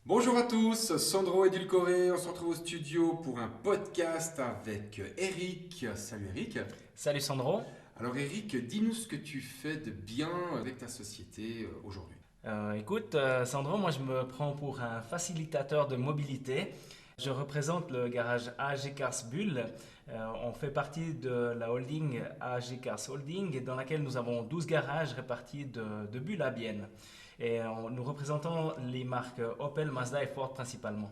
Bonjour à tous, Sandro Edulcoré, on se retrouve au studio pour un podcast avec Eric. Salut Eric. Salut Sandro. Alors Eric, dis-nous ce que tu fais de bien avec ta société aujourd'hui. Sandro, moi je me prends pour un facilitateur de mobilité. Je représente le garage AG Cars Bull. On fait partie de la holding AG Cars Holding dans laquelle nous avons 12 garages répartis de Bulle à Bienne. Nous représentons les marques Opel, Mazda et Ford principalement.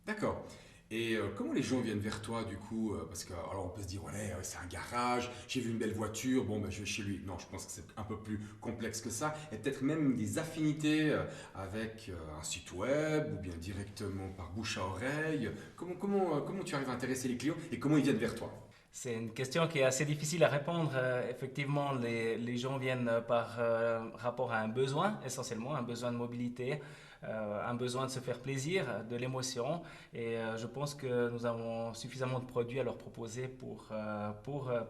D'accord. Et comment les gens viennent vers toi du coup Parce que alors on peut se dire ouais, c'est un garage, j'ai vu une belle voiture, bon ben je vais chez lui. Non, je pense que c'est un peu plus complexe que ça. Et peut-être même des affinités avec un site web ou bien directement par bouche à oreille. Comment tu arrives à intéresser les clients et comment ils viennent vers toi? C'est une question qui est assez difficile à répondre. Effectivement, les gens viennent par rapport à un besoin, essentiellement, un besoin de mobilité, un besoin de se faire plaisir, de l'émotion. Je pense que nous avons suffisamment de produits à leur proposer pour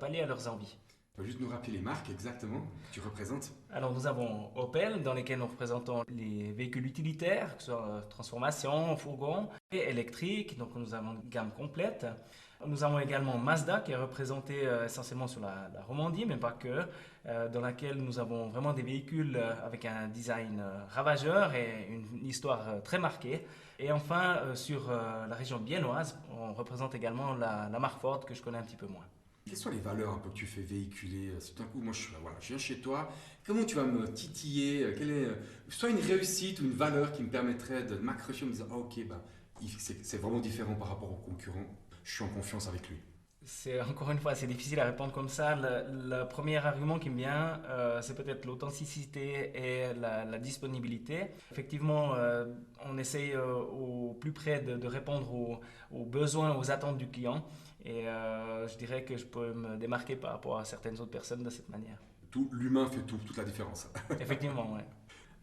pallier à leurs envies. Tu peux juste nous rappeler les marques exactement que tu représentes? Alors nous avons Opel dans lesquels nous représentons les véhicules utilitaires, que ce soit transformation, fourgon et électrique, donc nous avons une gamme complète. Nous avons également Mazda qui est représenté essentiellement sur la Romandie, mais pas que, dans laquelle nous avons vraiment des véhicules avec un design ravageur et une histoire très marquée. Et enfin, sur la région biennoise, on représente également la marque Ford que je connais un petit peu moins. Quelles sont les valeurs un peu que tu fais véhiculer Si tout d'un coup, moi, voilà, je viens chez toi, comment tu vas me titiller quelle est, soit une réussite ou une valeur qui me permettrait de m'accrocher en me disant, ah, ok, bah, c'est vraiment différent par rapport au concurrent, je suis en confiance avec lui. C'est encore une fois assez difficile à répondre comme ça. Le premier argument qui me vient, c'est peut-être l'authenticité et la disponibilité. Effectivement, on essaye au plus près de répondre aux besoins, aux attentes du client. Je dirais que je peux me démarquer par rapport à certaines autres personnes de cette manière. Tout, l'humain fait tout, toute la différence. Effectivement, ouais.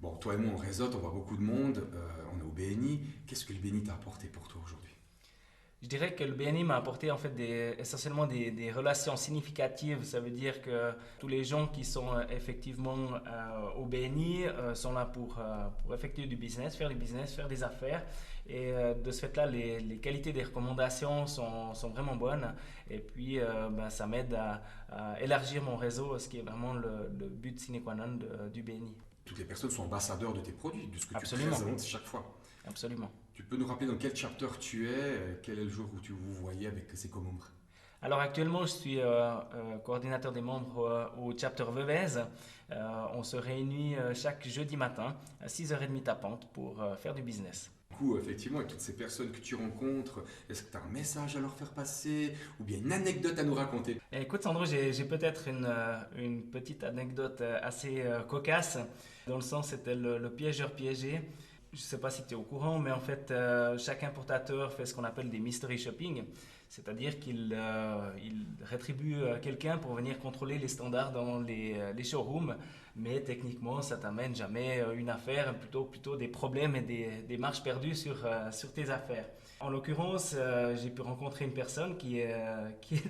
Bon, toi et moi, on réseaute, on voit beaucoup de monde, on est au BNI. Qu'est-ce que le BNI t'a apporté pour toi aujourd'hui? Je dirais que le BNI m'a apporté en fait essentiellement des relations significatives. Ça veut dire que tous les gens qui sont effectivement au BNI sont là pour effectuer du business, faire des affaires. De ce fait-là, les qualités des recommandations sont vraiment bonnes. Et puis, ça m'aide à élargir mon réseau, ce qui est vraiment le but sine qua non du BNI. Toutes les personnes sont ambassadeurs de tes produits, de ce que tu Absolument, présentes chaque fois. absolument. Tu peux nous rappeler dans quel chapter tu es, quel est le jour où tu vous voyez avec ces co-membres? Alors actuellement, je suis coordinateur des membres au chapter Vevez. On se réunit chaque jeudi matin à 6h30 tapante pour faire du business. Du coup, effectivement, avec toutes ces personnes que tu rencontres, est-ce que tu as un message à leur faire passer ou bien une anecdote à nous raconter? Et écoute Sandro, j'ai peut-être une petite anecdote assez cocasse, dans le sens c'était le piégeur piégé. Je ne sais pas si tu es au courant, mais en fait, chaque importateur fait ce qu'on appelle des mystery shopping, c'est-à-dire qu'il rétribue quelqu'un pour venir contrôler les standards dans les showrooms, mais techniquement, ça t'amène jamais une affaire, plutôt des problèmes et des marges perdues sur tes affaires. En l'occurrence, j'ai pu rencontrer une personne qui est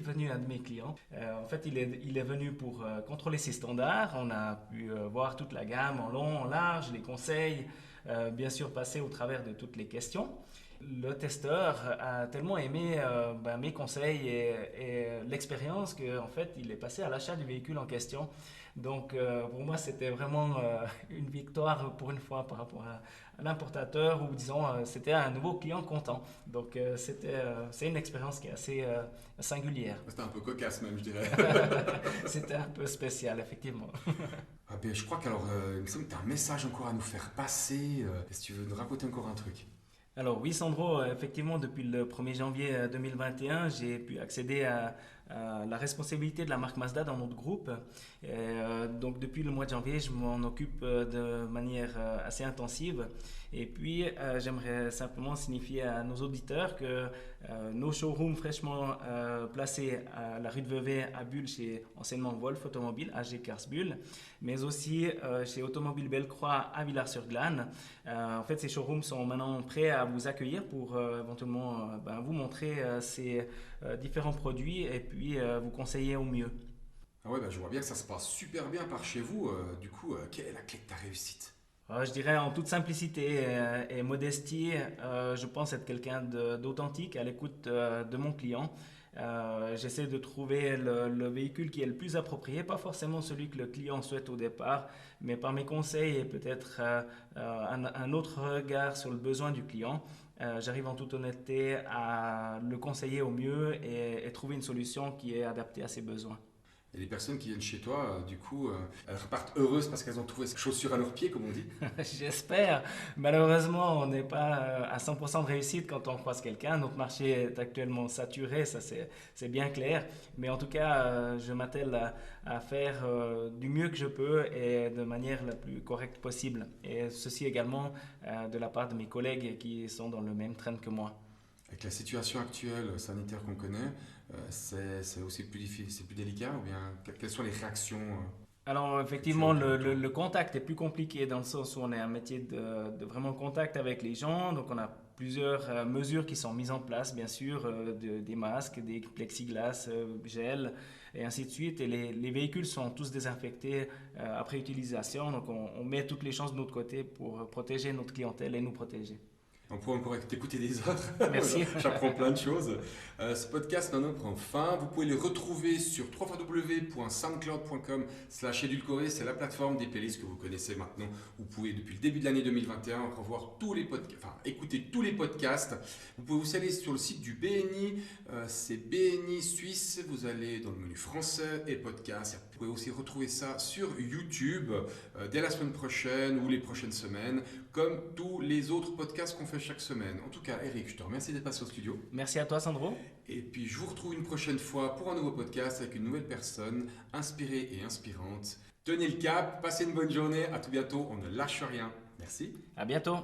devenue un de mes clients. En fait, il est venu pour contrôler ses standards. On a pu voir toute la gamme en long, en large, les conseils, bien sûr passer au travers de toutes les questions. Le testeur a tellement aimé mes conseils et l'expérience qu'en fait il est passé à l'achat du véhicule en question. Donc pour moi c'était vraiment une victoire pour une fois par rapport à l'importateur ou disons c'était un nouveau client content. Donc c'est une expérience qui est assez singulière. C'était un peu cocasse même, je dirais. C'était un peu spécial effectivement. Ah ben, je crois qu'alors, il me semble que tu as un message encore à nous faire passer. Est-ce que tu veux nous raconter encore un truc? Alors oui, Sandro, effectivement, depuis le 1er janvier 2021, j'ai pu accéder à la responsabilité de la marque Mazda dans notre groupe. Donc depuis le mois de janvier, je m'en occupe de manière assez intensive. Et puis, j'aimerais simplement signifier à nos auditeurs que nos showrooms fraîchement placés à la rue de Vevey à Bulle chez anciennement Wolf Automobile, AG Cars Bulle, mais aussi chez Automobile Bellecroix à Villars-sur-Glâne. En fait, ces showrooms sont maintenant prêts à vous accueillir pour éventuellement vous montrer ces différents produits et puis vous conseiller au mieux. Ah ouais, bah, je vois bien que ça se passe super bien par chez vous. Du coup, quelle est la clé de ta réussite? Je dirais en toute simplicité et modestie, je pense être quelqu'un d'authentique à l'écoute de mon client. J'essaie de trouver le véhicule qui est le plus approprié, pas forcément celui que le client souhaite au départ, mais par mes conseils et peut-être un autre regard sur le besoin du client, j'arrive en toute honnêteté à le conseiller au mieux et trouver une solution qui est adaptée à ses besoins. Et les personnes qui viennent chez toi, du coup, elles repartent heureuses parce qu'elles ont trouvé chaussures à leurs pieds, comme on dit. J'espère. Malheureusement, on n'est pas à 100% de réussite quand on croise quelqu'un. Notre marché est actuellement saturé, ça c'est bien clair. Mais en tout cas, je m'attelle à faire du mieux que je peux et de manière la plus correcte possible. Et ceci également de la part de mes collègues qui sont dans le même train que moi. Avec la situation actuelle sanitaire qu'on connaît, c'est aussi plus difficile, c'est plus délicat ou bien quelles sont les réactions Alors que tu effectivement, entends autour? le contact est plus compliqué dans le sens où on est un métier de vraiment contact avec les gens. Donc on a plusieurs mesures qui sont mises en place, bien sûr, des masques, des plexiglas, gel et ainsi de suite. Et les véhicules sont tous désinfectés après utilisation. Donc on met toutes les chances de notre côté pour protéger notre clientèle et nous protéger. On pourrait encore t'écouter des heures. Merci. J'apprends plein de choses. Ce podcast maintenant prend fin. Vous pouvez le retrouver sur www.soundcloud.com/édulcoré. C'est la plateforme des playlists que vous connaissez maintenant. Vous pouvez depuis le début de l'année 2021 revoir tous les podcasts, enfin écouter tous les podcasts. Vous pouvez aussi aller sur le site du BNI. C'est BNI Suisse. Vous allez dans le menu français et podcast. Vous pouvez aussi retrouver ça sur YouTube dès la semaine prochaine ou les prochaines semaines, comme tous les autres podcasts qu'on fait chaque semaine. En tout cas, Eric, je te remercie d'être passé au studio. Merci à toi, Sandro. Et puis, je vous retrouve une prochaine fois pour un nouveau podcast avec une nouvelle personne inspirée et inspirante. Tenez le cap, passez une bonne journée. À tout bientôt. On ne lâche rien. Merci. À bientôt.